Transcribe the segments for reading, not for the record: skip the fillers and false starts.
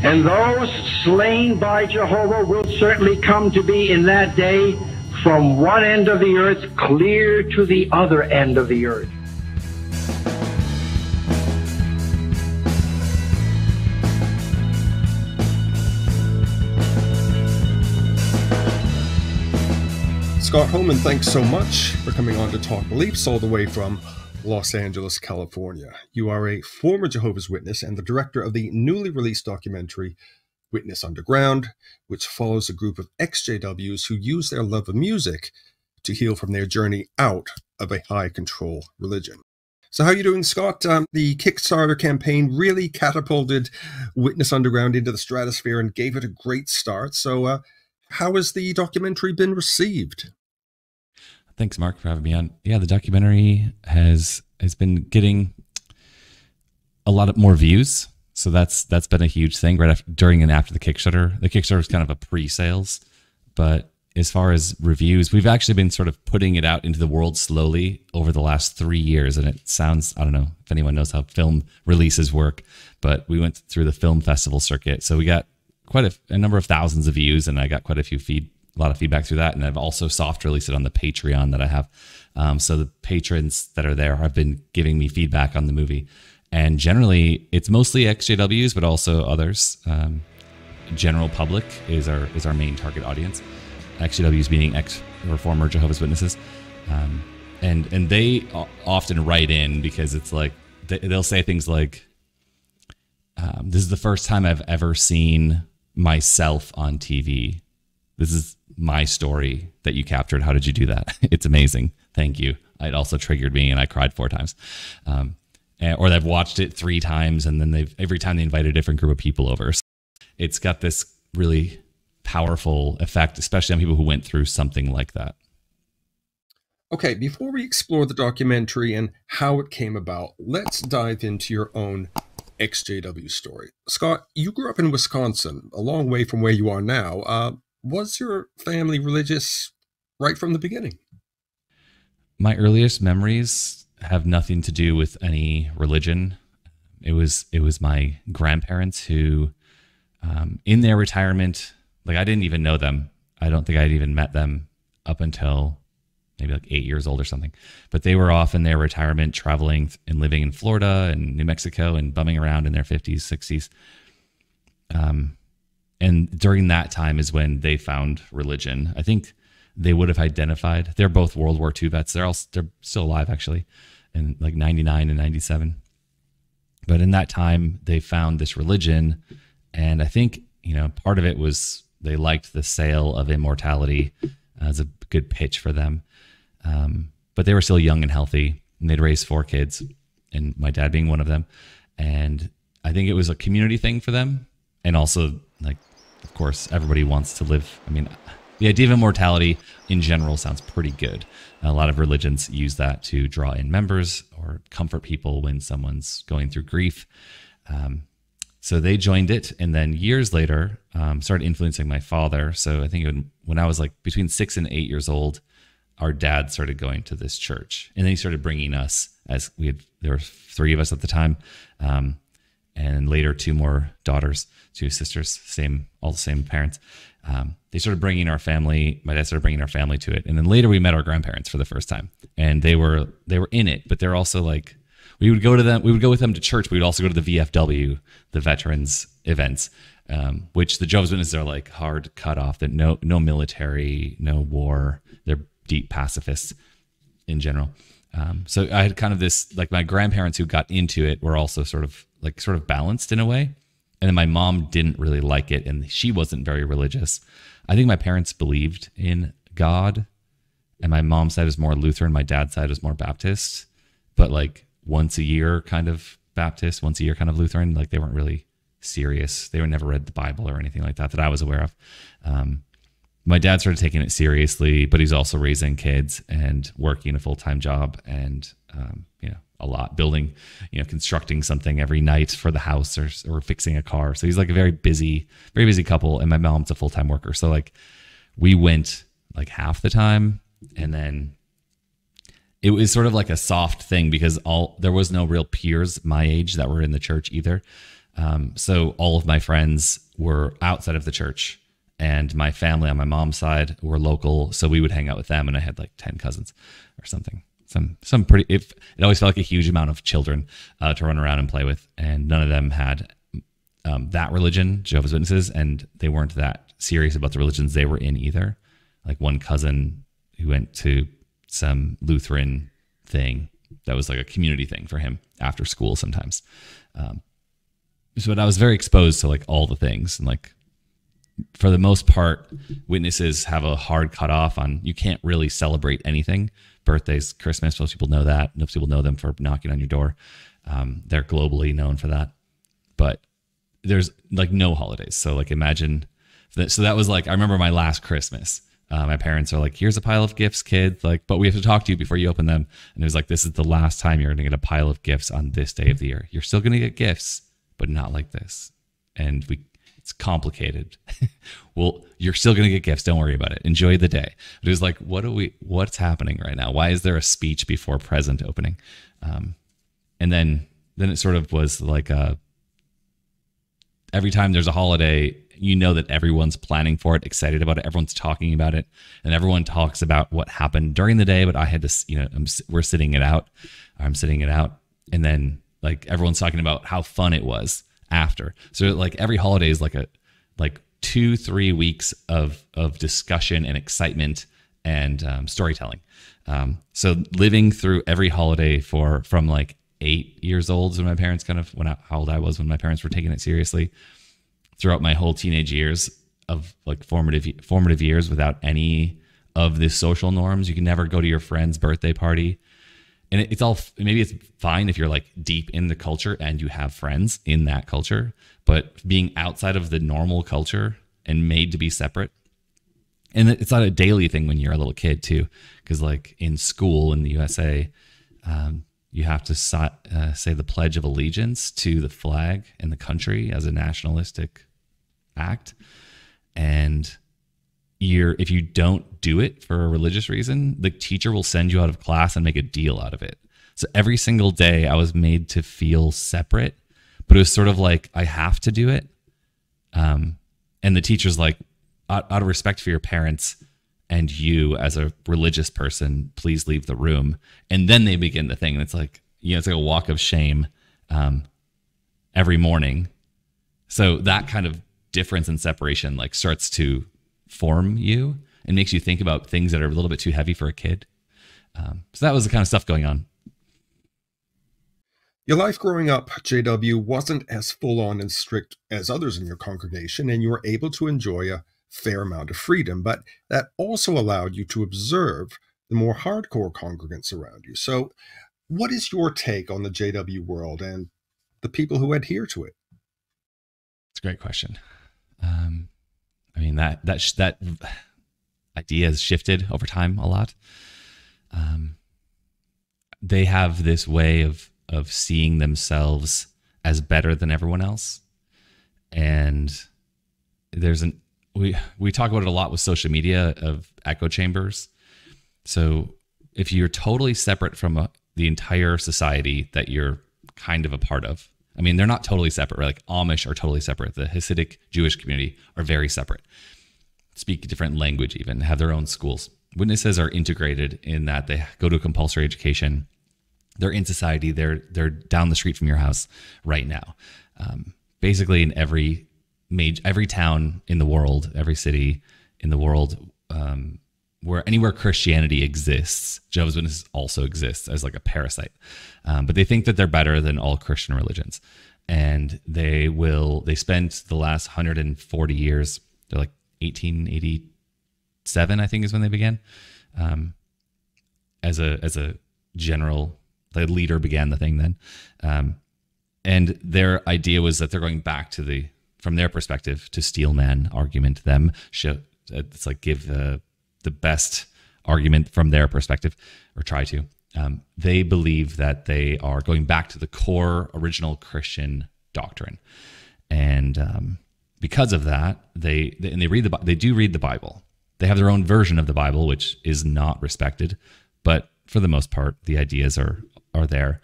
And those slain by Jehovah will certainly come to be in that day from one end of the earth clear to the other end of the earth. Scott Holman, thanks so much for coming on to Talk Beliefs all the way from Los Angeles, California. You are a former Jehovah's Witness and the director of the newly released documentary Witness Underground, which follows a group of ex-JWs who use their love of music to heal from their journey out of a high-control religion. So how are you doing, Scott? The Kickstarter campaign really catapulted Witness Underground into the stratosphere and gave it a great start. So how has the documentary been received? Thanks, Mark, for having me on. Yeah, the documentary has been getting a lot of more views. So that's been a huge thing right after, during and after the Kickstarter. The Kickstarter was kind of a pre-sales, but as far as reviews, we've actually been sort of putting it out into the world slowly over the last 3 years. And it sounds, I don't know if anyone knows how film releases work, but we went through the film festival circuit. So we got quite a number of thousands of views, and I got quite a lot of feedback through that. And I've also soft released it on the Patreon that I have. So the patrons that are there have been giving me feedback on the movie. And generally, it's mostly ex-JWs, but also others. General public is our main target audience. Ex-JWs meaning ex or former Jehovah's Witnesses. And they often write in because it's like, they'll say things like, this is the first time I've ever seen myself on TV. This is my story that you captured. How did you do that? It's amazing. Thank you. It also triggered me and I cried 4 times. Or they've watched it 3 times and then every time they invite a different group of people over. So it's got this really powerful effect, especially on people who went through something like that. Okay, before we explore the documentary and how it came about, let's dive into your own ex-JW story. Scott, you grew up in Wisconsin, a long way from where you are now. Was your family religious right from the beginning? My earliest memories have nothing to do with any religion. It was my grandparents who, in their retirement, like I didn't even know them. I don't think I'd even met them up until maybe like 8 years old or something. But they were off in their retirement, traveling and living in Florida and New Mexico and bumming around in their 50s, 60s. And during that time is when they found religion. I think they would have identified. They're both World War II vets. They're still alive, actually, in like 99 and 97. But in that time, they found this religion. And I think, part of it was they liked the sale of immortality as a good pitch for them. But they were still young and healthy, and they'd raised 4 kids, and my dad being one of them. And I think it was a community thing for them. And also, like, of course, everybody wants to live. I mean, the idea of immortality in general sounds pretty good. A lot of religions use that to draw in members or comfort people when someone's going through grief. So they joined it, and then years later started influencing my father. So I think when I was like between 6 and 8 years old, our dad started going to this church, and then he started bringing us, there were 3 of us at the time, and later 2 more daughters, 2 sisters, all the same parents. They started bringing our family. My dad started bringing our family to it, and then later we met our grandparents for the first time, and they were in it, but they're also like, we would go with them to church. We would also go to the VFW, the veterans events, which the Jehovah's Witnesses are like hard cut off. That no military, no war. They're deep pacifists in general. So I had kind of this, like, my grandparents who got into it were also sort of balanced in a way. And then my mom didn't really like it, and she wasn't very religious. I think my parents believed in God, and my mom's side was more Lutheran. My dad's side was more Baptist, but like once a year kind of Baptist, once a year kind of Lutheran. Like they weren't really serious. They were never read the Bible or anything like that I was aware of. My dad started taking it seriously, but he's also raising kids and working a full-time job and, a lot, building, constructing something every night for the house or fixing a car. So he's like a very busy couple. And my mom's a full-time worker. So like we went like half the time, and then it was sort of like a soft thing because there was no real peers my age that were in the church either. So all of my friends were outside of the church, and my family on my mom's side were local. So we would hang out with them, and I had like 10 cousins or something. Some pretty, it always felt like a huge amount of children to run around and play with. And none of them had that religion, Jehovah's Witnesses, and they weren't that serious about the religions they were in either. Like one cousin who went to some Lutheran thing that was like a community thing for him after school sometimes. But I was very exposed to like all the things, and like for the most part, Witnesses have a hard cutoff on, you can't really celebrate anything. Birthdays, Christmas, most people know that. Most people know them for knocking on your door. They're globally known for that. But there's like no holidays. So like imagine that. So that was like, I remember my last Christmas. My parents are like, here's a pile of gifts, kid. Like, but we have to talk to you before you open them. And it was like, this is the last time you're going to get a pile of gifts on this day of the year. You're still going to get gifts, but not like this. And it's complicated. Well, you're still going to get gifts. Don't worry about it. Enjoy the day. But it was like, what's happening right now? Why is there a speech before present opening? And then it sort of was like, every time there's a holiday, you know that everyone's planning for it, excited about it. Everyone's talking about it, and everyone talks about what happened during the day. But I had to, we're sitting it out. I'm sitting it out. And then like everyone's talking about how fun it was after. So like every holiday is like 2-3 weeks of discussion and excitement and storytelling. So living through every holiday from like 8 years old is when my parents how old I was when my parents were taking it seriously, throughout my whole teenage years of like formative years without any of the social norms. You can never go to your friend's birthday party. And it's all, maybe it's fine if you're like deep in the culture and you have friends in that culture, but being outside of the normal culture and made to be separate. And it's not a daily thing when you're a little kid too, because like in school in the USA, you have to say the Pledge of Allegiance to the flag and the country as a nationalistic act. And if you don't do it for a religious reason, the teacher will send you out of class and make a deal out of it. So every single day I was made to feel separate, but it was sort of like, I have to do it. And the teacher's like, out of respect for your parents and you as a religious person, please leave the room. And then they begin the thing. And it's like, it's like a walk of shame every morning. So that kind of difference and separation like starts to form you and makes you think about things that are a little bit too heavy for a kid. So that was the kind of stuff going on. Your life growing up, JW, wasn't as full-on and strict as others in your congregation, and you were able to enjoy a fair amount of freedom, but that also allowed you to observe the more hardcore congregants around you. So what is your take on the JW world and the people who adhere to it? It's a great question. I mean, that idea has shifted over time a lot. They have this way of seeing themselves as better than everyone else. And we talk about it a lot with social media of echo chambers. So if you're totally separate from the entire society that you're kind of a part of, I mean, they're not totally separate, right? Like Amish are totally separate. The Hasidic Jewish community are very separate, speak a different language, even have their own schools. Witnesses are integrated in that they go to a compulsory education. They're in society. They're down the street from your house right now. Basically, in every town in the world, every city in the world, anywhere Christianity exists, Jehovah's Witnesses also exists as like a parasite. But they think that they're better than all Christian religions. And they spent the last 140 years, they're like 1887, I think is when they began. As a general, the leader began the thing then. And their idea was that they're going back to from their perspective, to Steelman argument them, it's like give the best argument from their perspective, or try to. They believe that they are going back to the core original Christian doctrine, and because of that, they do read the Bible. They have their own version of the Bible, which is not respected, but for the most part, the ideas are there,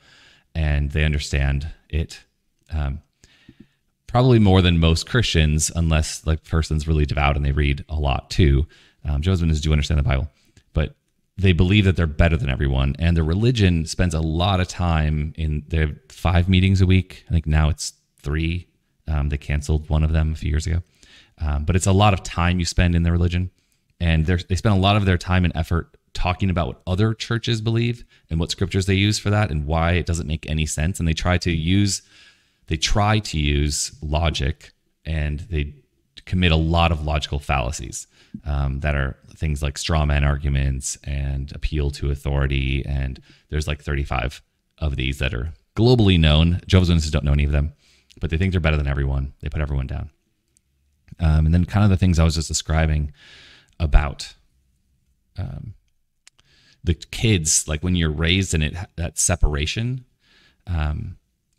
and they understand it. probably more than most Christians, unless like person's really devout and they read a lot too. Jehovah's Witnesses do understand the Bible, but they believe that they're better than everyone, and their religion spends a lot of time in. They have 5 meetings a week. I think now it's 3. They canceled one of them a few years ago, but it's a lot of time you spend in their religion, and they spend a lot of their time and effort talking about what other churches believe and what scriptures they use for that, and why it doesn't make any sense. And they try to use logic, and they commit a lot of logical fallacies that are things like straw man arguments and appeal to authority. And there's like 35 of these that are globally known. Jehovah's Witnesses don't know any of them, but they think they're better than everyone. They put everyone down. And then kind of the things I was just describing about the kids, like when you're raised in it, that separation,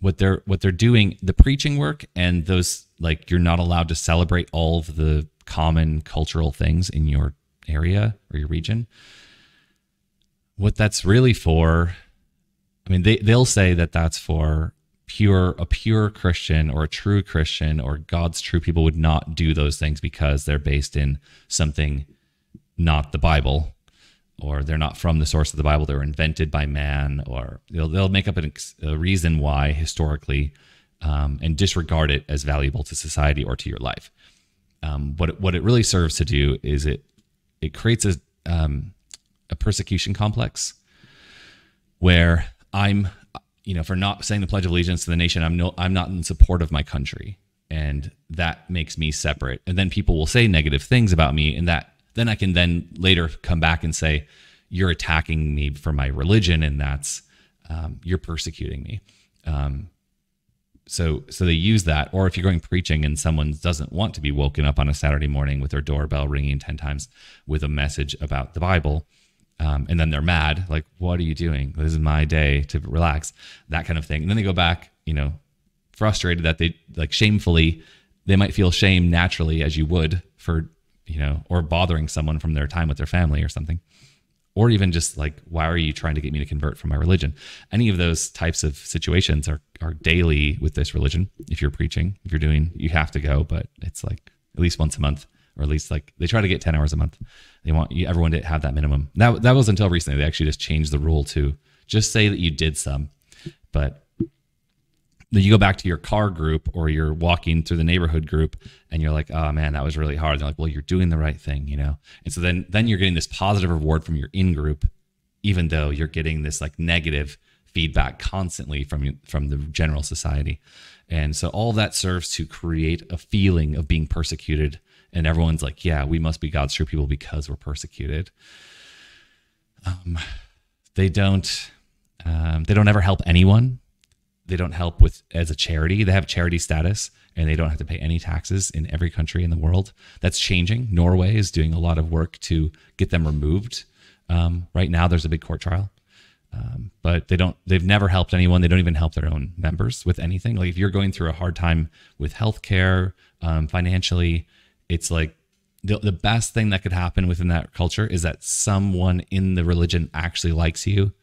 what they're doing, the preaching work, and those, like, you're not allowed to celebrate all of the common cultural things in your area or your region. What that's really for, I mean, they'll say that that's for a pure Christian or a true Christian or God's true people would not do those things because they're based in something not the Bible, or they're not from the source of the Bible. They're invented by man, or they'll make up a reason why historically, and disregard it as valuable to society or to your life. What it really serves to do is it creates a persecution complex where I'm, for not saying the Pledge of Allegiance to the nation, I'm not in support of my country, and that makes me separate. And then people will say negative things about me, and then I can then later come back and say, you're attacking me for my religion, and that's you're persecuting me. So they use that. Or if you're going preaching and someone doesn't want to be woken up on a Saturday morning with their doorbell ringing 10 times with a message about the Bible, and then they're mad, like, what are you doing? This is my day to relax, that kind of thing. And then they go back, frustrated that they, like, shamefully, they might feel shame naturally, as you would for, or bothering someone from their time with their family or something. Or even just like, why are you trying to get me to convert from my religion? Any of those types of situations are daily with this religion. If you're preaching, you have to go, but it's like at least once a month, or at least like they try to get 10 hours a month. They want everyone to have that minimum. That was until recently. They actually just changed the rule to just say that you did some, but then you go back to your car group, or you're walking through the neighborhood group, and you're like, oh man, that was really hard. They're like, well, you're doing the right thing, And so then you're getting this positive reward from your in-group, even though you're getting this like negative feedback constantly from the general society. And so all that serves to create a feeling of being persecuted. And everyone's like, yeah, we must be God's true people because we're persecuted. They don't ever help anyone. They don't help as a charity. They have charity status, and they don't have to pay any taxes in every country in the world. That's changing. Norway is doing a lot of work to get them removed. Right now, there's a big court trial, but they've never helped anyone. They don't even help their own members with anything. Like if you're going through a hard time with healthcare, financially, it's like the best thing that could happen within that culture is that someone in the religion actually likes you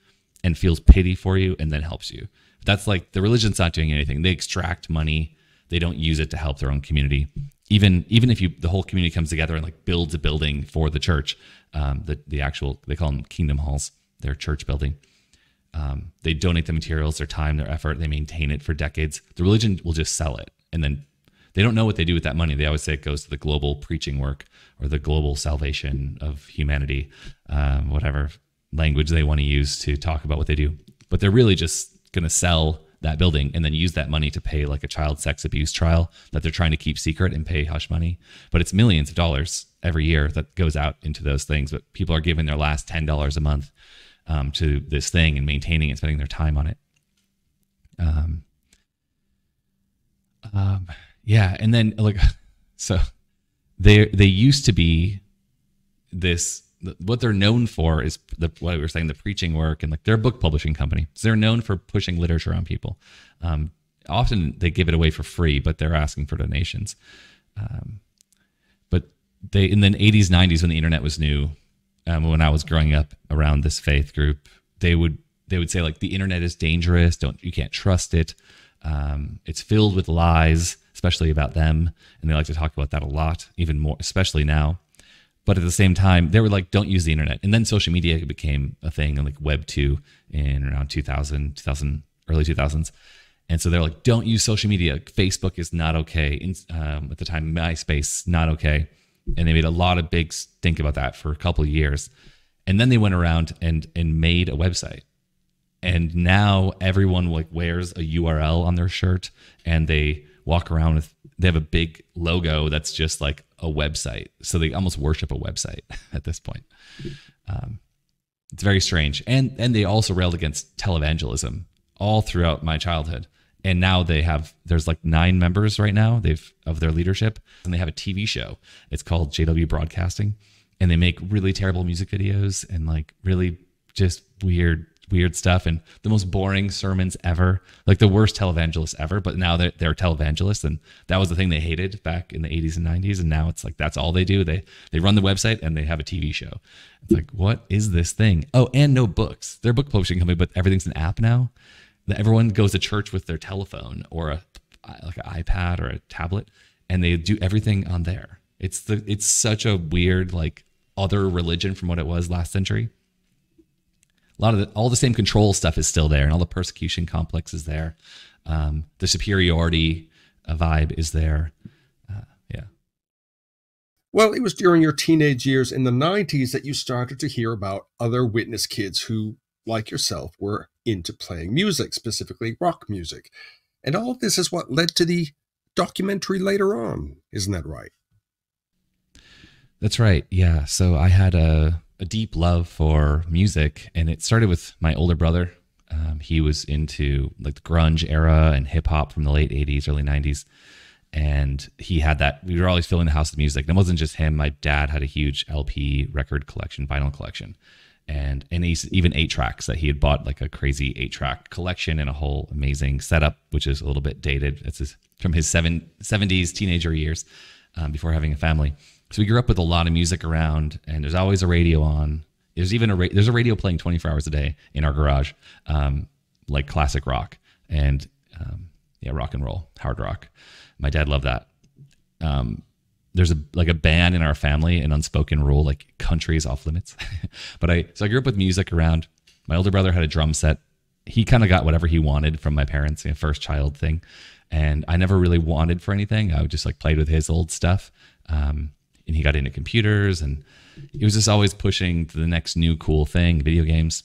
and feels pity for you and then helps you. That's like the religion's not doing anything. They extract money. They don't use it to help their own community. Even if the whole community comes together and like builds a building for the church, the actual, they call them kingdom halls, their church building. They donate the materials, their time, their effort. They maintain it for decades. The religion will just sell it, and then they don't know what they do with that money. They always say it goes to the global preaching work or the global salvation of humanity, whatever language they want to use to talk about what they do. But they're really just going to sell that building and then use that money to pay like a child sex abuse trial that they're trying to keep secret and pay hush money. But it's millions of dollars every year that goes out into those things. But people are giving their last $10 a month to this thing and maintaining and spending their time on it. Yeah. And then like, so they used to be this, what they're known for is what we were saying, the preaching work, and like they're a book publishing company. So they're known for pushing literature on people. Often they give it away for free, but they're asking for donations. But they, in the 80s, 90s, when the internet was new, when I was growing up around this faith group, they would say like the internet is dangerous. You can't trust it. It's filled with lies. especially about them. And they like to talk about that a lot, even more, especially now. But at the same time, they were like, don't use the internet. And then social media became a thing in like Web 2 in around 2000, early 2000s. And so they're like, don't use social media. Facebook is not okay. At the time, MySpace, not okay. And they made a lot of big stink about that for a couple of years. And then they went around and made a website. And now everyone like wears a URL on their shirt, and they walk around with, they have a big logo that's just like a website. So they almost worship a website at this point. It's very strange. And they also railed against televangelism all throughout my childhood. And now there's like 9 members right now of their leadership, and they have a TV show. It's called JW Broadcasting, and they make really terrible music videos and like really just weird stuff and the most boring sermons ever, like the worst televangelists ever. But now they're televangelists, and that was the thing they hated back in the 80s and 90s. And now it's like, that's all they do. They run the website and they have a TV show. It's like, what is this thing? Oh, and no books. They're a book publishing company, but everything's an app now. Everyone goes to church with their telephone or like an iPad or a tablet, and they do everything on there. It's such a weird, like, other religion from what it was last century. A lot of all the same control stuff is still there, and all the persecution complex is there. The superiority vibe is there. Yeah. Well, it was during your teenage years in the 90s that you started to hear about other witness kids who, like yourself, were into playing music, specifically rock music. And all of this is what led to the documentary later on. Isn't that right? That's right. Yeah. So I had a deep love for music, and it started with my older brother. He was into like the grunge era and hip hop from the late 80s, early 90s. And he had that. We were always filling the house with music. And it wasn't just him. My dad had a huge LP record collection, vinyl collection. And even 8-tracks that he had bought, like a crazy 8-track collection and a whole amazing setup, which is a little bit dated. It's from his 70s teenager years before having a family. So we grew up with a lot of music around, and there's always a radio on. There's even there's a radio playing 24 hours a day in our garage, like classic rock and rock and roll, hard rock. My dad loved that. There's a band in our family, an unspoken rule, like country is off limits. So I grew up with music around. My older brother had a drum set. He kind of got whatever he wanted from my parents, first child thing. And I never really wanted for anything. I would just like played with his old stuff. And he got into computers, and he was just always pushing to the next new cool thing, video games.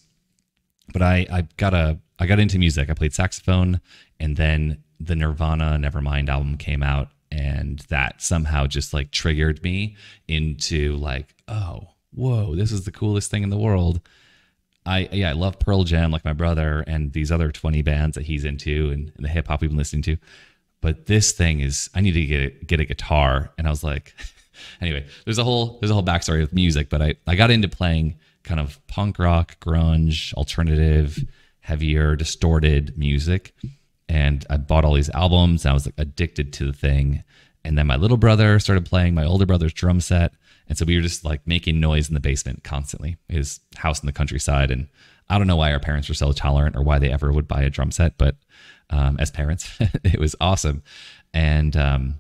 But I got into music. I played saxophone, and then the Nirvana Nevermind album came out. And that somehow just like triggered me into like, oh, whoa, this is the coolest thing in the world. I love Pearl Jam like my brother and these other 20 bands that he's into and the hip hop we've been listening to. But this thing is, I need to get a guitar. And I was like, anyway, there's a whole backstory with music, but I got into playing kind of punk rock, grunge, alternative, heavier, distorted music. And I bought all these albums, and I was like addicted to the thing. And then my little brother started playing my older brother's drum set. And so we were just like making noise in the basement constantly, his house in the countryside. And I don't know why our parents were so tolerant or why they ever would buy a drum set, but as parents, it was awesome. And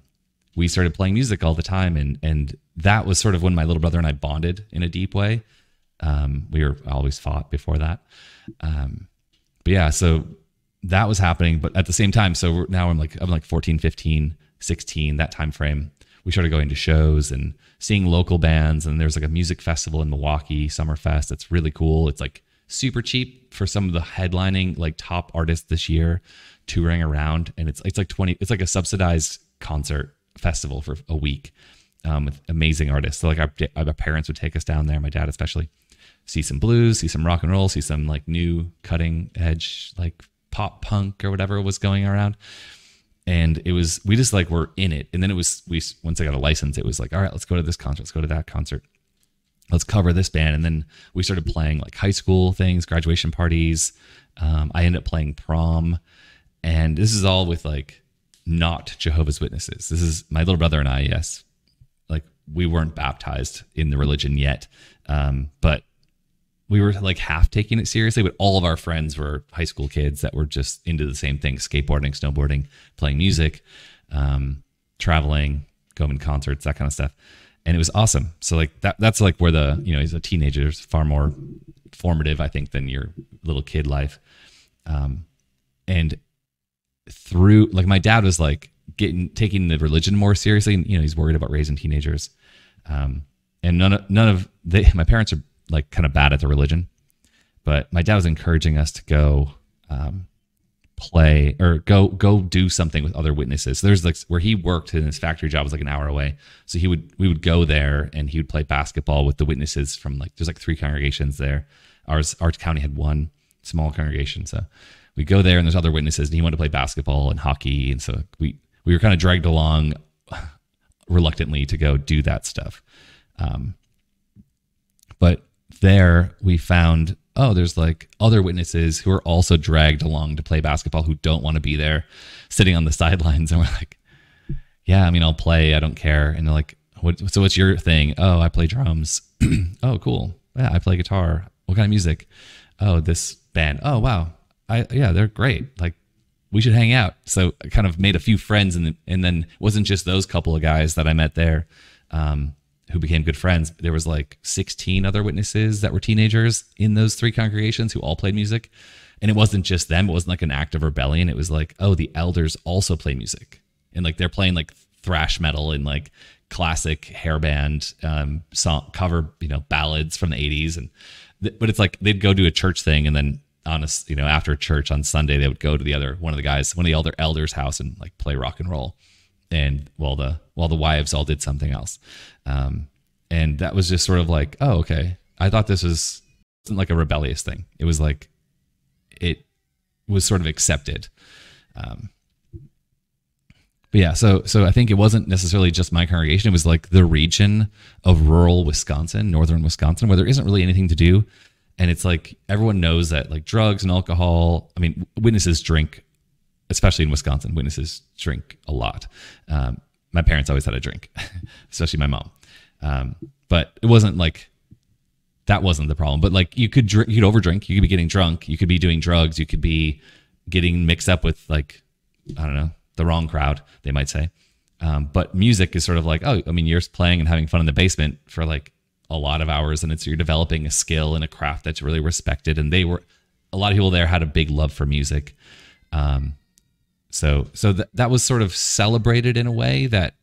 we started playing music all the time. And that was sort of when my little brother and I bonded in a deep way. We were always fought before that. But yeah, so that was happening. But at the same time, so now I'm like 14, 15, 16, that time frame. We started going to shows and seeing local bands. And there's like a music festival in Milwaukee, Summerfest. That's really cool. It's like super cheap for some of the headlining like top artists this year touring around. And it's like a subsidized concert festival for a week with amazing artists. So like our parents would take us down there, my dad especially, see some blues, see some rock and roll, see some like new cutting edge like pop punk or whatever was going around. And we just like were in it. And then once I got a license, it was like, all right, let's go to this concert, let's go to that concert, let's cover this band. And then we started playing like high school things, graduation parties. I ended up playing prom. And this is all with like not Jehovah's Witnesses. This is my little brother and I, yes. Like we weren't baptized in the religion yet. But we were like half taking it seriously, but all of our friends were high school kids that were just into the same thing, skateboarding, snowboarding, playing music. traveling, going to concerts, that kind of stuff. And it was awesome. So like that's like where the, you know, he's a teenager, is far more formative, I think, than your little kid life. And through, like, my dad was like taking the religion more seriously. And, you know, he's worried about raising teenagers. And my parents are like kind of bad at the religion, but my dad was encouraging us to go, play or go do something with other witnesses. So there's like where he worked, in his factory job was like an hour away. So we would go there and he would play basketball with the witnesses from like, there's like 3 congregations there. Our county had 1 small congregation. So we go there and there's other witnesses, and he wanted to play basketball and hockey. And so we were kind of dragged along reluctantly to go do that stuff. But there we found, there's like other witnesses who are also dragged along to play basketball who don't want to be there, sitting on the sidelines. And we're like, yeah, I mean, I'll play. I don't care. And they're like, so what's your thing? Oh, I play drums. Oh, cool. Yeah, I play guitar. What kind of music? Oh, this band. Oh, wow. Yeah, they're great. Like, we should hang out. So I kind of made a few friends, and then it wasn't just those couple of guys that I met there, who became good friends. There was like 16 other witnesses that were teenagers in those 3 congregations who all played music. And it wasn't just them. It wasn't like an act of rebellion. It was like, the elders also play music. And like, they're playing like thrash metal and like classic hair band song cover, you know, ballads from the 80s. But it's like, they'd go do a church thing, and then after church on Sunday, they would go to one of the elders' house and like play rock and roll. And while the wives all did something else. And that was just sort of like, oh, okay. I thought this wasn't like a rebellious thing. It was like, it was sort of accepted. But yeah, so I think it wasn't necessarily just my congregation. It was like the region of rural Wisconsin, northern Wisconsin, where there isn't really anything to do. And it's like, everyone knows that like drugs and alcohol, I mean, witnesses drink, especially in Wisconsin, witnesses drink a lot. My parents always had a drink, especially my mom. But it wasn't like, that wasn't the problem. But like, you could overdrink, you could be getting drunk, you could be doing drugs, you could be getting mixed up with like, I don't know, the wrong crowd, they might say. But music is sort of like, you're playing and having fun in the basement for like a lot of hours, and you're developing a skill and a craft that's really respected. And a lot of people there had a big love for music. So that was sort of celebrated in a way that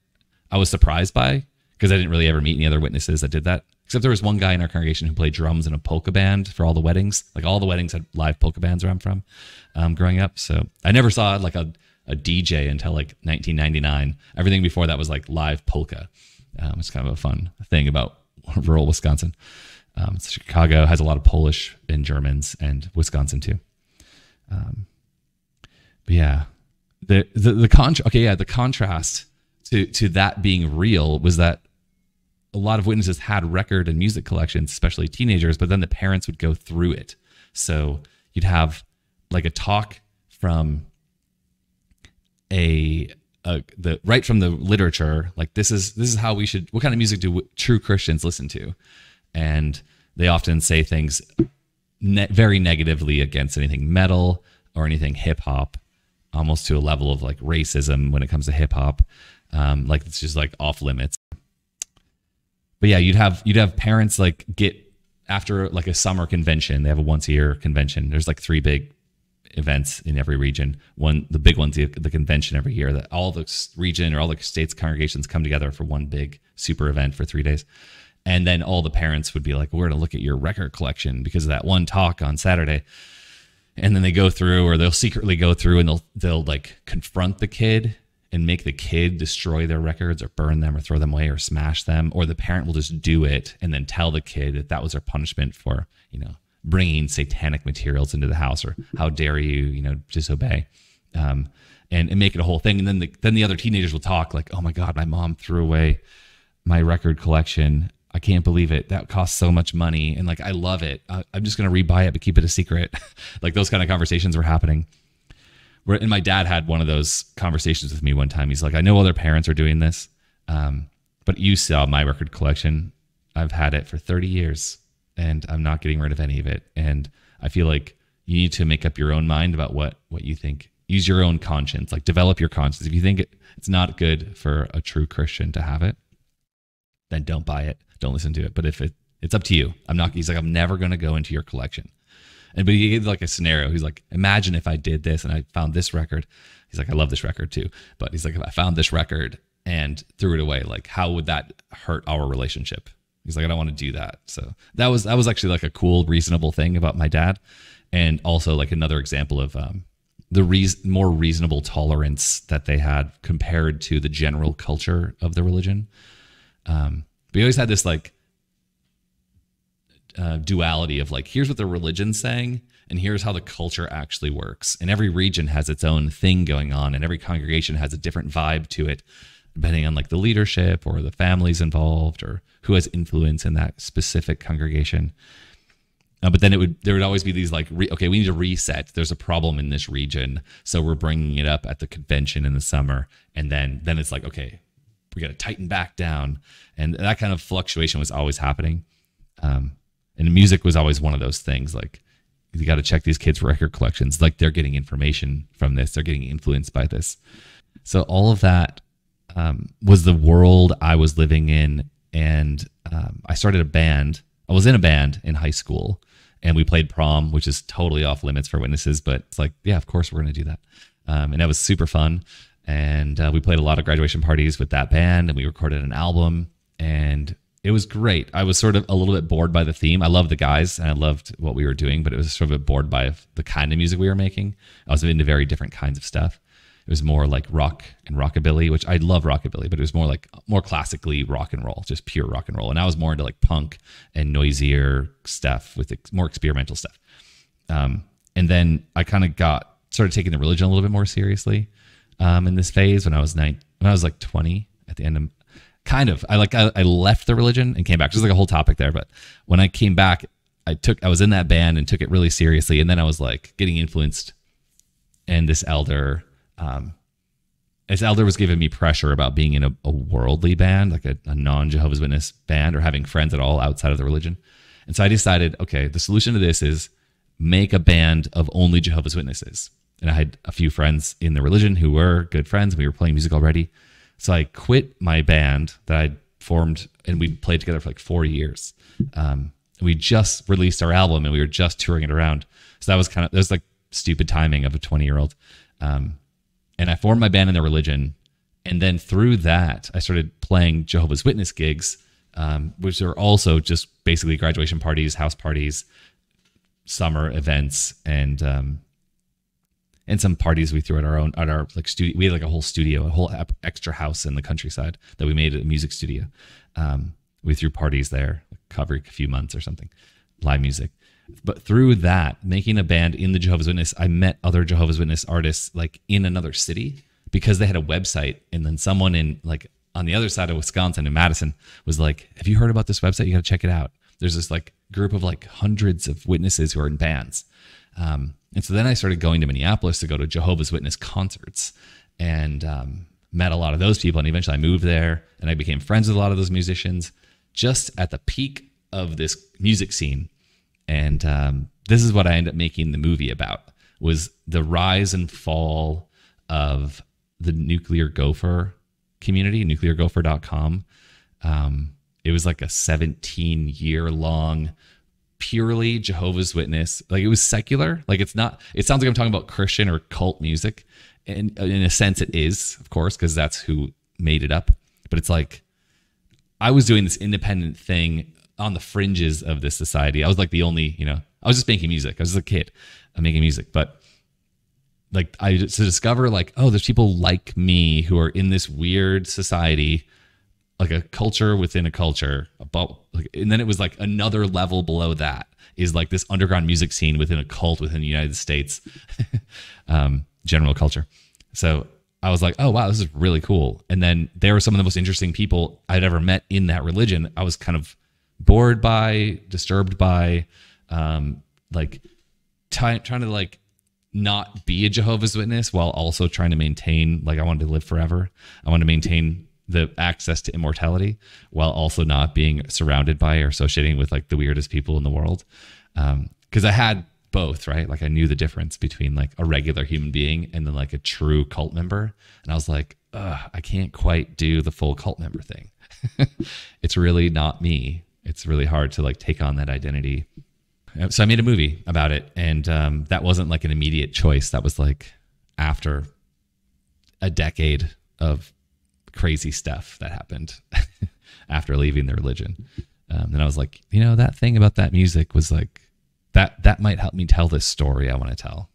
I was surprised by, because I didn't really ever meet any other witnesses that did that. Except there was one guy in our congregation who played drums in a polka band for all the weddings. Like, all the weddings had live polka bands where I'm from, growing up. So I never saw like a DJ until like 1999. Everything before that was like live polka. It's kind of a fun thing about rural Wisconsin. Chicago has a lot of Polish and Germans, and Wisconsin too. But yeah, the contrast to that being real was that a lot of witnesses had record and music collections, especially teenagers, but then the parents would go through it. So you'd have like a talk from right from the literature, like this is how what kind of music do true Christians listen to? And they often say things very negatively against anything metal or anything hip hop, almost to a level of like racism when it comes to hip hop. Like, it's just like off limits. But yeah, you'd have parents like get, after like a summer convention, they have a once a year convention. There's like 3 big events in every region. The big one's the convention every year, that all the region or all the state's congregations come together for one big super event for 3 days. And then all the parents would be like, we're going to look at your record collection because of that one talk on Saturday. And then they go through, or they'll secretly go through, and they'll like confront the kid and make the kid destroy their records or burn them or throw them away or smash them. Or the parent will just do it and then tell the kid that was their punishment for, bringing satanic materials into the house, or how dare you, disobey, and make it a whole thing. And then the other teenagers will talk like, oh my God, my mom threw away my record collection. I can't believe it. That costs so much money. And like, I love it. I'm just going to rebuy it, but keep it a secret. Like, those kind of conversations were happening. And my dad had one of those conversations with me one time. He's like, I know other parents are doing this, but you saw my record collection. I've had it for 30 years and I'm not getting rid of any of it. And I feel like you need to make up your own mind about what you think, use your own conscience, like develop your conscience. If you think it's not good for a true Christian to have it, then don't buy it. Don't listen to it. But if it's up to you. He's like, I'm never going to go into your collection. But he gave like a scenario. He's like, imagine if I did this and I found this record. He's like, I love this record too. But he's like, if I found this record and threw it away, like how would that hurt our relationship? He's like, I don't want to do that. So that was actually like a cool, reasonable thing about my dad. And also like another example of the more reasonable tolerance that they had compared to the general culture of the religion. We always had this like duality of like, here's what the religion's saying, and here's how the culture actually works. And every region has its own thing going on, and every congregation has a different vibe to it, depending on like the leadership or the families involved or who has influence in that specific congregation. But then there would always be these like, okay, we need to reset. There's a problem in this region, so we're bringing it up at the convention in the summer, and then it's like, okay, we got to tighten back down, and that kind of fluctuation was always happening. And music was always one of those things. Like, you got to check these kids' record collections. Like, they're getting information from this. They're getting influenced by this. So all of that was the world I was living in. And I started a band. I was in a band in high school, and we played prom, which is totally off limits for witnesses. But it's like, yeah, of course we're going to do that. And that was super fun. And we played a lot of graduation parties with that band, and we recorded an album, and it was great. I was sort of a little bit bored by the theme. I loved the guys and I loved what we were doing, but it was sort of bored by the kind of music we were making. I was into very different kinds of stuff. It was more like rock and rockabilly, which I love rockabilly, but it was more classically rock and roll, just pure rock and roll. And I was more into like punk and noisier stuff with more experimental stuff. And then I kind of started taking the religion a little bit more seriously in this phase when I was like 20 at the end of. I left the religion and came back. There's like a whole topic there, but when I came back, I was in that band and took it really seriously. And then I was like getting influenced, and this elder was giving me pressure about being in a worldly band, like a non-Jehovah's Witness band, or having friends at all outside of the religion. And so I decided, okay, the solution to this is make a band of only Jehovah's Witnesses. And I had a few friends in the religion who were good friends. We were playing music already. So I quit my band that I'd formed, and we played together for like 4 years. We just released our album, and we were just touring it around. So that was like stupid timing of a 20-year-old. And I formed my band in the religion. And then through that, I started playing Jehovah's Witness gigs, which are also just basically graduation parties, house parties, summer events, and some parties we threw at our like studio. We had like a whole studio, a whole extra house in the countryside that we made a music studio. We threw parties there, every few months or something, live music. But through that, making a band in the Jehovah's Witness, I met other Jehovah's Witness artists like in another city because they had a website. And then someone in like on the other side of Wisconsin in Madison was like, have you heard about this website? You got to check it out. There's this like group of like hundreds of witnesses who are in bands. And so then I started going to Minneapolis to go to Jehovah's Witness concerts, and met a lot of those people. And eventually I moved there, and I became friends with a lot of those musicians just at the peak of this music scene. And this is what I ended up making the movie about, was the rise and fall of the Nuclear Gopher community, nucleargopher.com. It was like a 17-year-long purely Jehovah's Witness. Like, it was secular. Like, it sounds like I'm talking about Christian or cult music. And in a sense it is, of course, because that's who made it up. But it's like, I was doing this independent thing on the fringes of this society. I was like the only, I was just making music. I was just a kid making music. But like, to discover like, oh, there's people like me who are in this weird society, like a culture within a culture, and then it was like another level below that is like this underground music scene within a cult within the United States, general culture. So I was like, oh wow, this is really cool. And then they were some of the most interesting people I'd ever met in that religion. I was kind of bored by, disturbed by, like trying to like not be a Jehovah's Witness while also trying to maintain, like, I wanted to live forever. I wanted to maintain the access to immortality while also not being surrounded by or associating with like the weirdest people in the world. Because I had both, right? Like I knew the difference between like a regular human being and then like a true cult member. And I was like, I can't quite do the full cult member thing. It's really not me. It's really hard to like take on that identity. So I made a movie about it. And that wasn't like an immediate choice. That was like after a decade of crazy stuff that happened after leaving the religion. And I was like, that thing about that music was like, that might help me tell this story I want to tell.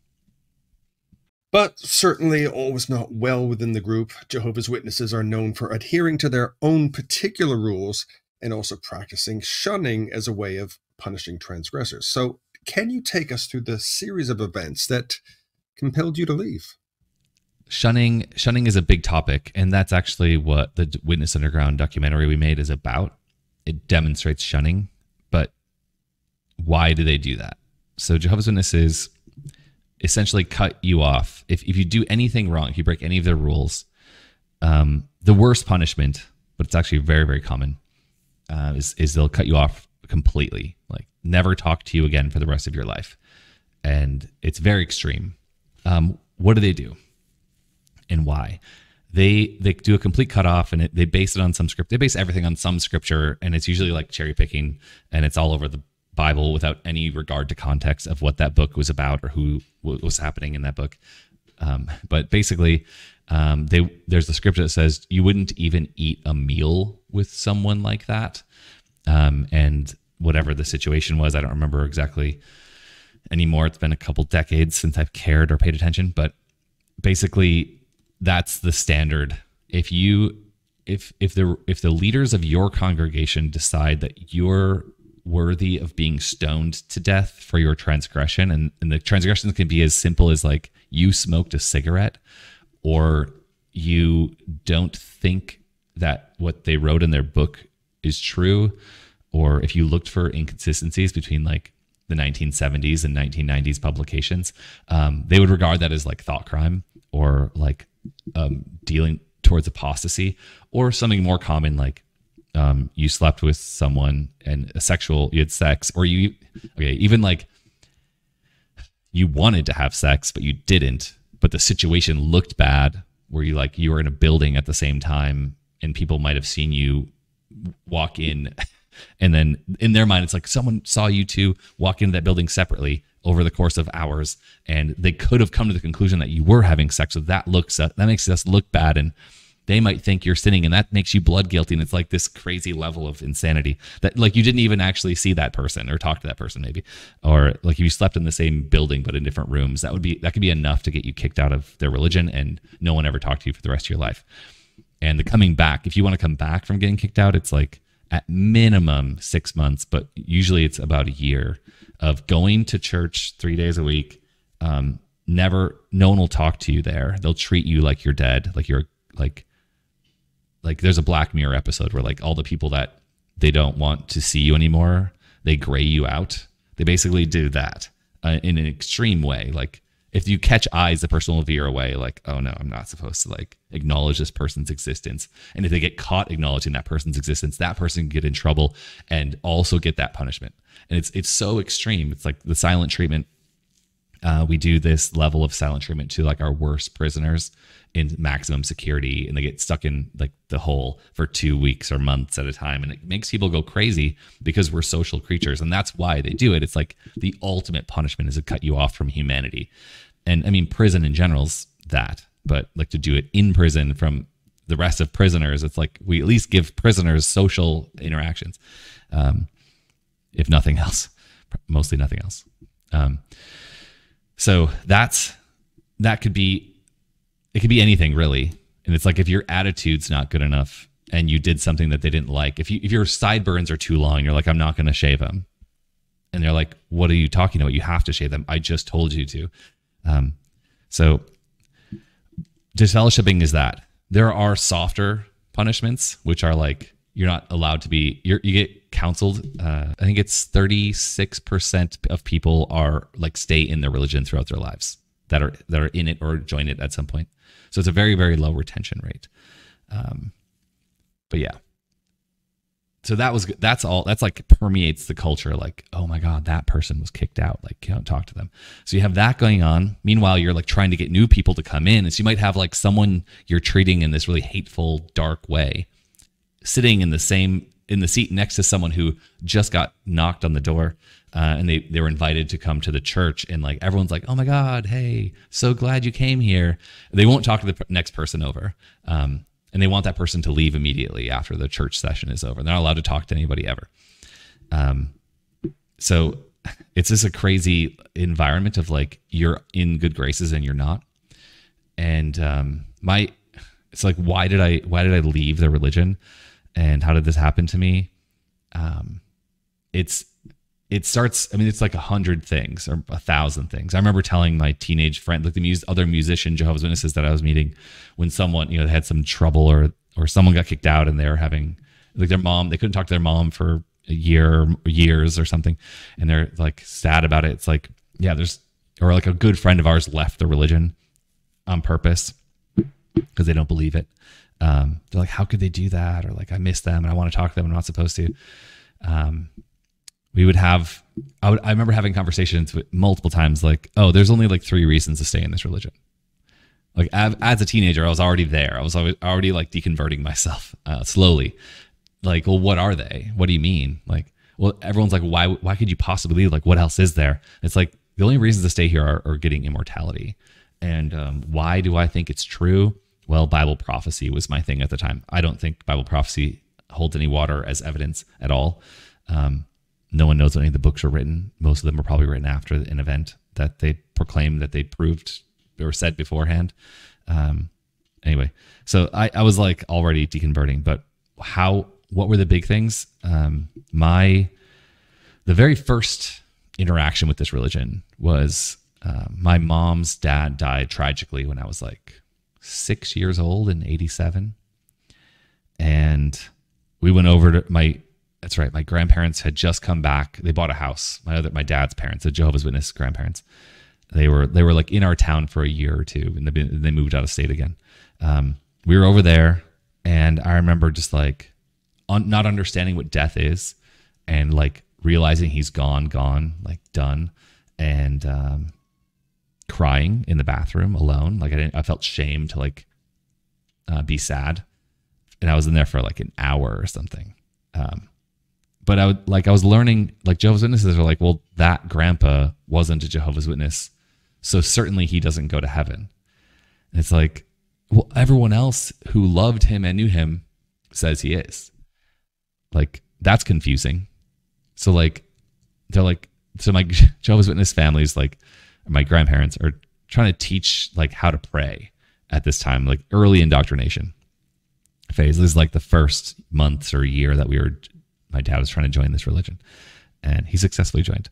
But certainly all was not well within the group. Jehovah's Witnesses are known for adhering to their own particular rules and also practicing shunning as a way of punishing transgressors. So can you take us through the series of events that compelled you to leave? Shunning is a big topic, and that's actually what the Witness Underground documentary we made is about. It demonstrates shunning, but why do they do that? So Jehovah's Witnesses essentially cut you off. If you do anything wrong, if you break any of their rules, the worst punishment, but it's actually very, very common, is they'll cut you off completely, like never talk to you again for the rest of your life. And it's very extreme. What do they do and why? They do a complete cutoff, and they base it on some script. They base everything on some scripture, and it's usually like cherry picking, and it's all over the Bible without any regard to context of what that book was about or what was happening in that book. But basically, there's a scripture that says you wouldn't even eat a meal with someone like that. And whatever the situation was, I don't remember exactly anymore. It's been a couple decades since I've cared or paid attention, but basically that's the standard. If the leaders of your congregation decide that you're worthy of being stoned to death for your transgression, and the transgressions can be as simple as like you smoked a cigarette, or you don't think that what they wrote in their book is true, or if you looked for inconsistencies between like the 1970s and 1990s publications, they would regard that as like thought crime, or like dealing towards apostasy, or something more common like you slept with someone and you had sex, or even like you wanted to have sex but you didn't, but the situation looked bad, where you were in a building at the same time and people might have seen you walk in, and then in their mind it's like someone saw you two walk into that building separately over the course of hours, and they could have come to the conclusion that you were having sex. So that makes us look bad, and they might think you're sinning, and that makes you blood guilty. And it's like this crazy level of insanity that like you didn't even actually see that person or talk to that person maybe, or like if you slept in the same building but in different rooms, that could be enough to get you kicked out of their religion, and no one ever talked to you for the rest of your life. And the coming back, if you want to come back from getting kicked out, it's like at minimum 6 months, but usually it's about a year of going to church 3 days a week. No one will talk to you there. They'll treat you like you're dead, like you're like there's a Black Mirror episode where like all the people that they don't want to see you anymore, they gray you out. They basically do that in an extreme way. Like if you catch eyes, the person will veer away, like, oh no, I'm not supposed to like acknowledge this person's existence. And if they get caught acknowledging that person's existence, that person can get in trouble and also get that punishment. And it's so extreme. It's like the silent treatment. We do this level of silent treatment to like our worst prisoners in maximum security, and they get stuck in like the hole for 2 weeks or months at a time. And it makes people go crazy because we're social creatures. And that's why they do it. It's like the ultimate punishment is to cut you off from humanity. And I mean, prison in general's that, but like to do it in prison from the rest of prisoners, it's like we at least give prisoners social interactions. If nothing else, mostly nothing else. So it could be anything really. And it's like, if your attitude's not good enough and you did something that they didn't like, if your sideburns are too long, you're like, I'm not going to shave them. And they're like, what are you talking about? You have to shave them. I just told you to. So disfellowshipping is that. There are softer punishments, which are like, you're not allowed to be, you get counseled. I think it's 36% of people are like stay in their religion throughout their lives that are in it or join it at some point. So it's a very, very low retention rate. But yeah. so that's all. That's like permeates the culture. Like, oh my God, that person was kicked out. Like, you don't talk to them. So you have that going on. Meanwhile, you're like trying to get new people to come in. And so you might have like someone you're treating in this really hateful, dark way, sitting in the seat next to someone who just got knocked on the door, and they were invited to come to the church, and like everyone's like, oh my God, hey, so glad you came here. They won't talk to the next person over. And they want that person to leave immediately after the church session is over. They're not allowed to talk to anybody ever. So it's just a crazy environment of like, you're in good graces and you're not. And it's like, why did I leave the religion? And how did this happen to me? It starts, I mean, it's like 100 things or 1,000 things. I remember telling my teenage friend, like the other musician Jehovah's Witnesses that I was meeting, when someone, you know, had some trouble or someone got kicked out and they were having, like their mom, they couldn't talk to their mom for a year, years or something. And they're like sad about it. It's like, yeah, or like a good friend of ours left the religion on purpose because they don't believe it. They're like, how could they do that? Or like, I miss them and I want to talk to them. I'm not supposed to. I remember having conversations with multiple times like, oh, there's only like 3 reasons to stay in this religion. Like as a teenager, I was already there. I was already like deconverting myself slowly. Like, well, what are they? What do you mean? Like, well, everyone's like, why could you possibly leave? Like, what else is there? It's like, the only reasons to stay here are getting immortality. And why do I think it's true? Well, Bible prophecy was my thing at the time. I don't think Bible prophecy holds any water as evidence at all. No one knows when any of the books were written. Most of them were probably written after an event that they proclaimed that they proved or said beforehand. Anyway, so I was like already deconverting, but what were the big things? The very first interaction with this religion was my mom's dad died tragically when I was like 6 years old in 1987. And we went over to my grandparents had just come back. They bought a house. My dad's parents, the Jehovah's Witness grandparents, they were like in our town for a year or two, and they moved out of state again. We were over there, and I remember just like not understanding what death is, and like realizing he's gone, like done, and crying in the bathroom alone. Like I felt shame to like be sad, and I was in there for like an hour or something. But I was learning, like Jehovah's Witnesses are like, well, that grandpa wasn't a Jehovah's Witness, so certainly he doesn't go to heaven. And it's like, well, everyone else who loved him and knew him says he is. Like, that's confusing. So like, they're like, so my Jehovah's Witness families, like my grandparents are trying to teach like how to pray at this time, like early indoctrination phase. This is like the first months or year that my dad was trying to join this religion, and he successfully joined.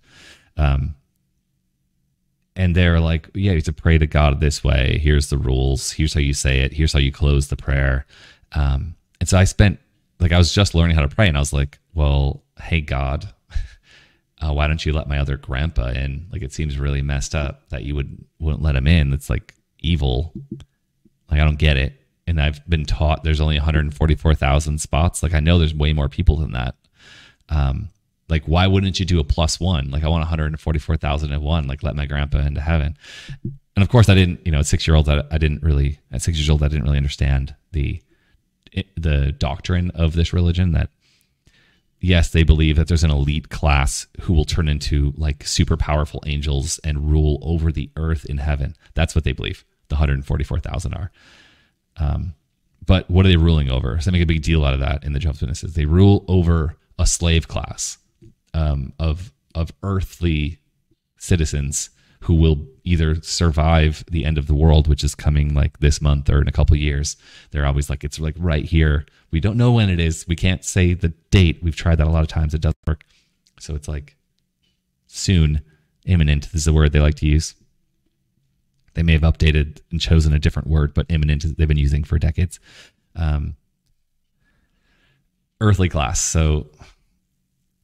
And they're like, yeah, you have to pray to God this way. Here's the rules. Here's how you say it. Here's how you close the prayer. And so I was just learning how to pray, and I was like, well, hey God, why don't you let my other grandpa in? Like, it seems really messed up that you wouldn't let him in. It's like evil. Like, I don't get it. And I've been taught there's only 144,000 spots. Like, I know there's way more people than that. Like, why wouldn't you do a +1? Like, I want 144,001. Like, let my grandpa into heaven. And of course I didn't, at 6 years old, I didn't really understand the doctrine of this religion, that yes, they believe that there's an elite class who will turn into like super powerful angels and rule over the earth in heaven. That's what they believe the 144,000 are. But what are they ruling over? So they make a big deal out of that in the Jehovah's Witnesses. They rule over a slave class of earthly citizens who will either survive the end of the world, which is coming like this month or in a couple of years. They're always like, it's like right here. We don't know when it is. We can't say the date. We've tried that a lot of times. It doesn't work. So it's like soon, imminent. This is the word they like to use. They may have updated and chosen a different word, but imminent they've been using for decades. Earthly class. So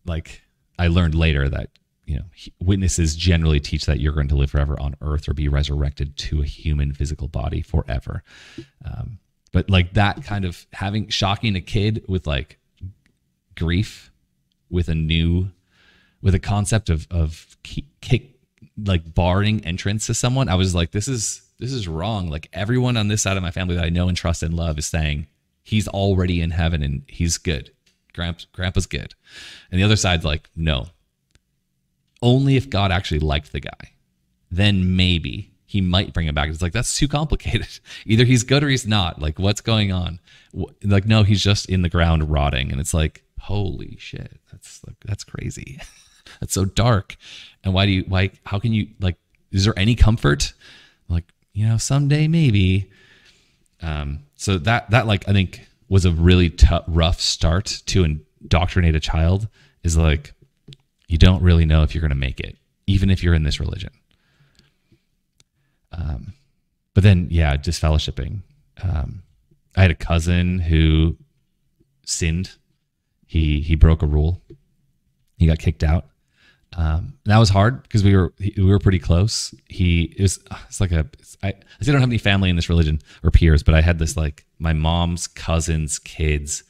like I learned later that, witnesses generally teach that you're going to live forever on earth or be resurrected to a human physical body forever. But like that kind of shocking a kid with like grief with a concept of like barring entrance to someone. I was like, this is wrong. Like everyone on this side of my family that I know and trust and love is saying he's already in heaven and he's good. Grandpa's good. And the other side's like, no. Only if God actually liked the guy, then maybe he might bring him back. It's like, that's too complicated. Either he's good or he's not. Like, what's going on? Like, no, he's just in the ground rotting. And it's like, holy shit, that's crazy. That's so dark. And how can you, like, is there any comfort? Like, someday maybe. So that like, I think was a really rough start to indoctrinate a child, is like, you don't really know if you're going to make it, even if you're in this religion. But then, yeah, disfellowshipping. I had a cousin who sinned. He broke a rule. He got kicked out. That was hard because we were pretty close. I don't have any family in this religion or peers, but I had this, like, my mom's cousin's kids.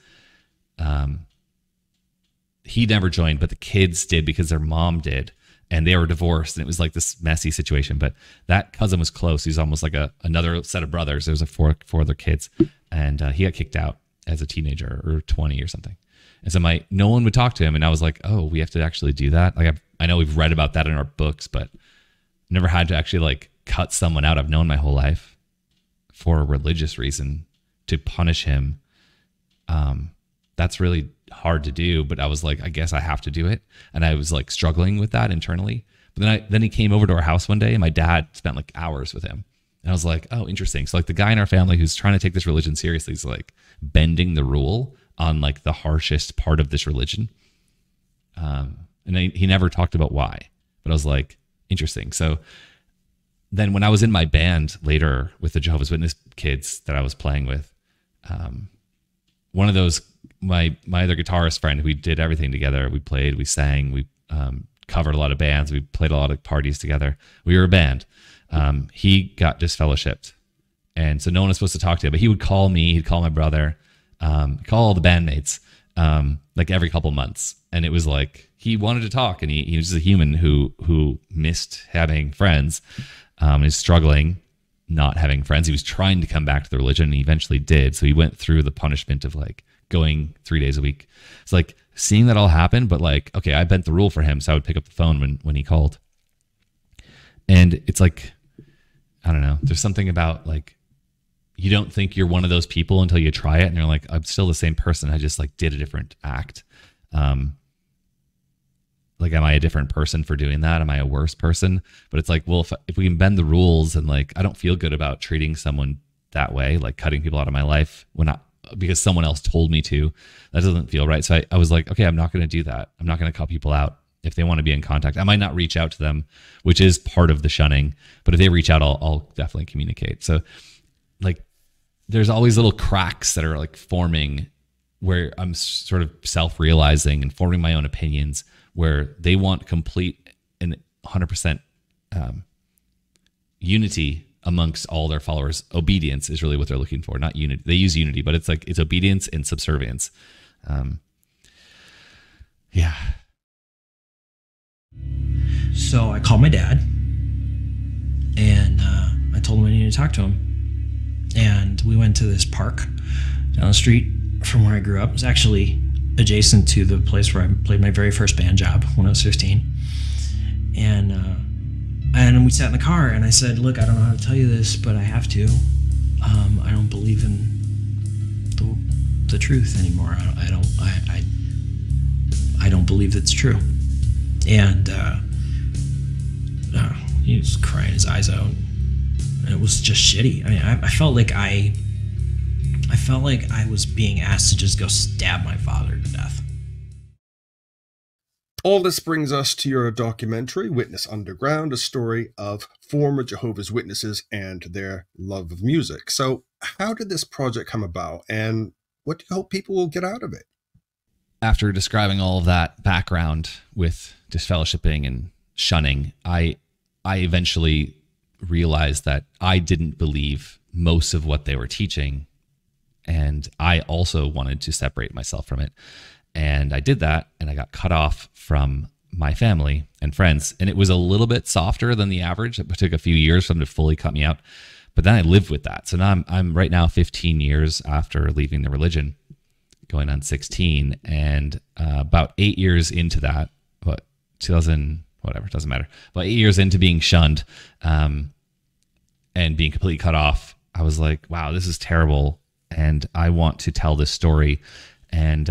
He never joined, but the kids did because their mom did, and they were divorced, and it was like this messy situation. But that cousin was close. He was almost like another set of brothers. There was four other kids, and he got kicked out as a teenager or 20 or something. And so no one would talk to him, and I was like, oh, we have to actually do that. Like, I know we've read about that in our books, but never had to actually, like, cut someone out I've known my whole life for a religious reason to punish him. That's really hard to do, but I was like, I guess I have to do it. And I was, like, struggling with that internally. But then he came over to our house one day, and my dad spent, like, hours with him. And I was like, oh, interesting. So, like, the guy in our family who's trying to take this religion seriously is, like, bending the rule on, like, the harshest part of this religion. And he never talked about why, but I was like, interesting. So then when I was in my band later with the Jehovah's Witness kids that I was playing with, one of those, my other guitarist friend, we did everything together. We played, we sang, we covered a lot of bands. We played a lot of parties together. We were a band. He got disfellowshipped. And so no one was supposed to talk to him, but he would call me, he'd call my brother, call all the bandmates, like every couple months. And it was like, he wanted to talk, and he was a human who missed having friends, and is struggling not having friends. He was trying to come back to the religion, and he eventually did. So he went through the punishment of, like, going 3 days a week. It's like seeing that all happen, but, like, okay, I bent the rule for him, so I would pick up the phone when he called. And it's like, I don't know, there's something about, like, you don't think you're one of those people until you try it, and you're like, I'm still the same person. I just, like, did a different act. Like, am I a different person for doing that? Am I a worse person? But it's like, well, if we can bend the rules, and, like, I don't feel good about treating someone that way, like cutting people out of my life because someone else told me to, that doesn't feel right. So I was like, okay, I'm not going to do that. I'm not going to cut people out. If they want to be in contact, I might not reach out to them, which is part of the shunning. But if they reach out, I'll definitely communicate. So, like, there's always little cracks that are, like, forming where I'm sort of self-realizing and forming my own opinions, where they want complete and 100% unity amongst all their followers. Obedience is really what they're looking for, not unity. They use unity, but it's like, it's obedience and subservience. Yeah. So I called my dad, and I told him I needed to talk to him. And we went to this park down the street from where I grew up. It was actually adjacent to the place where I played my very first band job when I was 15. And we sat in the car, and I said, look, I don't know how to tell you this, but I have to. I don't believe in the truth anymore. I don't believe it's true. And he was crying his eyes out, and it was just shitty. I mean, I felt like I was being asked to just go stab my father to death. All this brings us to your documentary, Witness Underground, a story of former Jehovah's Witnesses and their love of music. So how did this project come about, and what do you hope people will get out of it? After describing all of that background with disfellowshipping and shunning, I eventually realized that I didn't believe most of what they were teaching, and I also wanted to separate myself from it. And I did that, and I got cut off from my family and friends. And it was a little bit softer than the average. It took a few years for them to fully cut me out. But then I lived with that. So now I'm right now 15 years after leaving the religion, going on 16. And about 8 years into that, 2000, whatever, it doesn't matter. About 8 years into being shunned and being completely cut off, I was like, wow, this is terrible. And I want to tell this story. And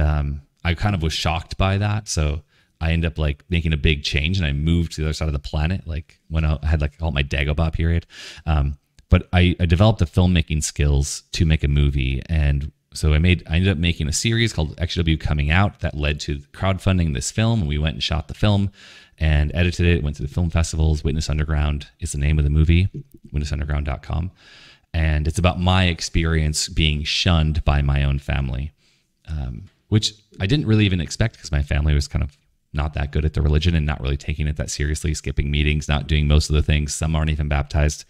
I kind of was shocked by that. So I ended up like making a big change, and I moved to the other side of the planet. Like when I had like called my Dagobah period. But I developed the filmmaking skills to make a movie. And so I ended up making a series called XW Coming Out that led to crowdfunding this film. And we went and shot the film and edited it, went to the film festivals. Witness Underground is the name of the movie, witnessunderground.com. And it's about my experience being shunned by my own family, which I didn't really even expect, because my family was kind of not that good at the religion and not really taking it that seriously, skipping meetings, not doing most of the things. Some aren't even baptized.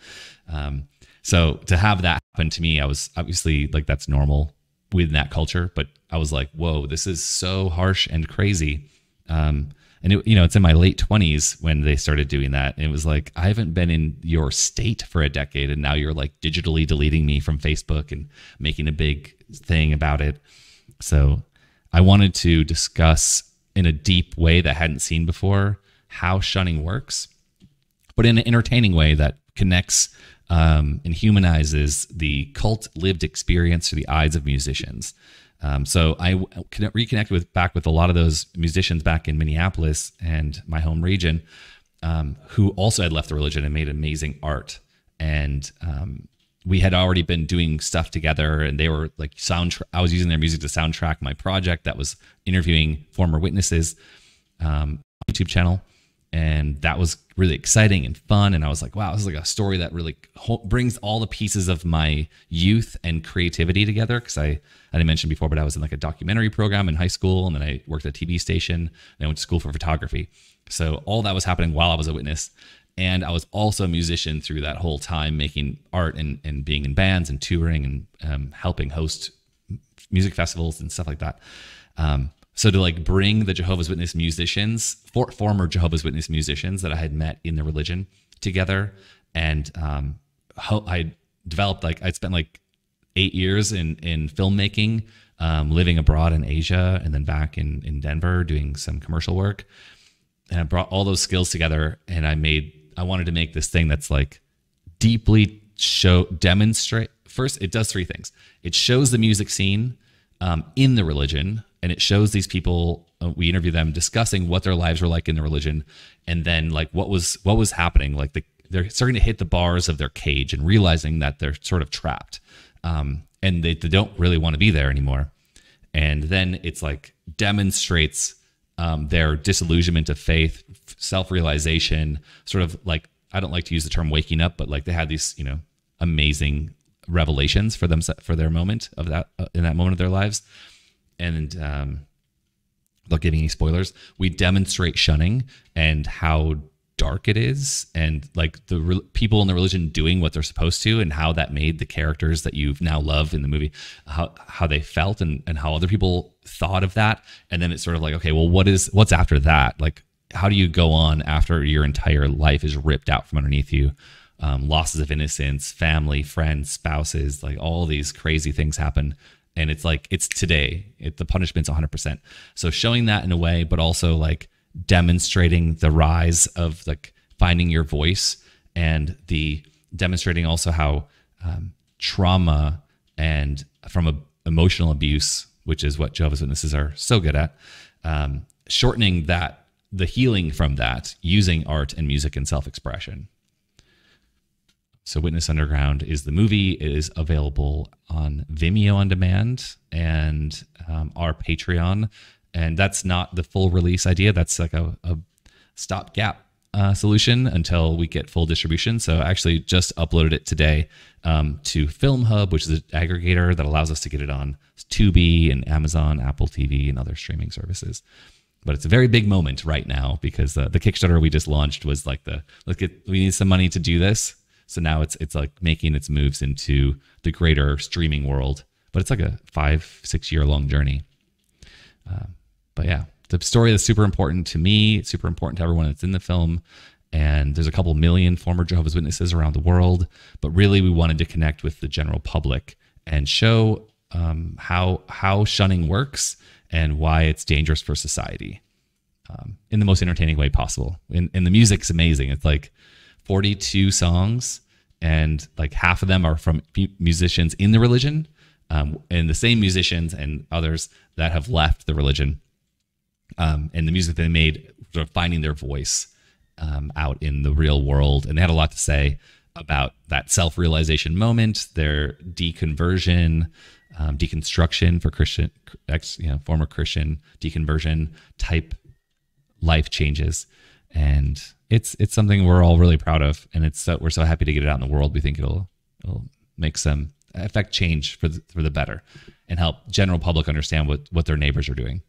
So to have that happen to me, I was obviously like, that's normal within that culture, but I was like, whoa, this is so harsh and crazy. And it, it's in my late 20s when they started doing that. And it was like, I haven't been in your state for a decade, and now you're like digitally deleting me from Facebook and making a big thing about it. So I wanted to discuss in a deep way that I hadn't seen before how shunning works, but in an entertaining way that connects and humanizes the cult lived experience through the eyes of musicians. So I reconnected back with a lot of those musicians back in Minneapolis and my home region, who also had left the religion and made amazing art. And we had already been doing stuff together, and they were like I was using their music to soundtrack my project that was interviewing former witnesses YouTube channel. And that was really exciting and fun. And I was like, wow, this is like a story that really brings all the pieces of my youth and creativity together. Because I didn't mention before, but I was in like a documentary program in high school, and then I worked at a TV station, and I went to school for photography. So all that was happening while I was a witness. And I was also a musician through that whole time, making art and being in bands and touring and helping host music festivals and stuff like that. So to like bring the Jehovah's Witness musicians, former Jehovah's Witness musicians that I had met in the religion together, and I developed I spent like 8 years in filmmaking, living abroad in Asia and then back in Denver doing some commercial work, and I brought all those skills together, and I wanted to make this thing that's like deeply demonstrate. First, it does three things. It shows the music scene in the religion. And it shows these people, we interview them discussing what their lives were like in the religion, and then like what was happening. Like they're starting to hit the bars of their cage and realizing that they're sort of trapped, and they don't really want to be there anymore. And then it's like demonstrates their disillusionment of faith, self-realization, sort of like, I don't like to use the term waking up, but like they had these amazing revelations for them, for their moment of that in that moment of their lives. And without giving any spoilers, we demonstrate shunning and how dark it is, and like the people in the religion doing what they're supposed to, and how that made the characters that you've now loved in the movie, how they felt, and how other people thought of that. And then it's sort of like, okay, well, what's after that? Like, how do you go on after your entire life is ripped out from underneath you? Losses of innocence, family, friends, spouses, like all these crazy things happen. And it's like, it's today. The punishment's 100%. So showing that in a way, but also like demonstrating the rise of like finding your voice, and the demonstrating also how trauma and from emotional abuse, which is what Jehovah's Witnesses are so good at, shortening that, the healing from that, using art and music and self-expression. So Witness Underground is the movie. It is available on Vimeo on demand and our Patreon. And that's not the full release idea. That's like a stopgap solution until we get full distribution. So I actually just uploaded it today to Film Hub, which is an aggregator that allows us to get it on Tubi and Amazon, Apple TV, and other streaming services. But it's a very big moment right now, because the Kickstarter we just launched was like we need some money to do this. So now it's like making its moves into the greater streaming world, but it's like a 5-6 year long journey. But yeah, the story is super important to me. It's super important to everyone that's in the film. And there's a couple million former Jehovah's Witnesses around the world. But really, we wanted to connect with the general public and show how shunning works and why it's dangerous for society in the most entertaining way possible. And the music's amazing. It's like 42 songs, and like half of them are from musicians in the religion, and the same musicians and others that have left the religion. And the music they made, sort of finding their voice out in the real world. And they had a lot to say about that self-realization moment, their deconversion, deconstruction for Christian, former Christian deconversion type life changes. And it's something we're all really proud of. And we're so happy to get it out in the world. We think it'll make some affect change for the better and help general public understand what their neighbors are doing.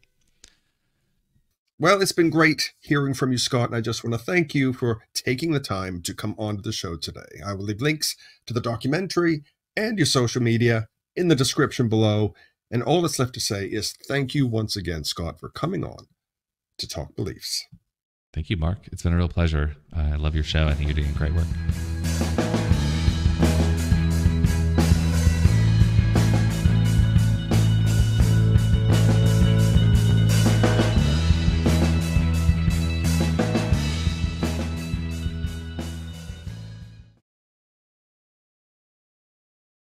Well, it's been great hearing from you, Scott, and I just want to thank you for taking the time to come on to the show today. I will leave links to the documentary and your social media in the description below, and all that's left to say is thank you once again, Scott, for coming on to Talk Beliefs. Thank you, Mark. It's been a real pleasure. I love your show. I think you're doing great work.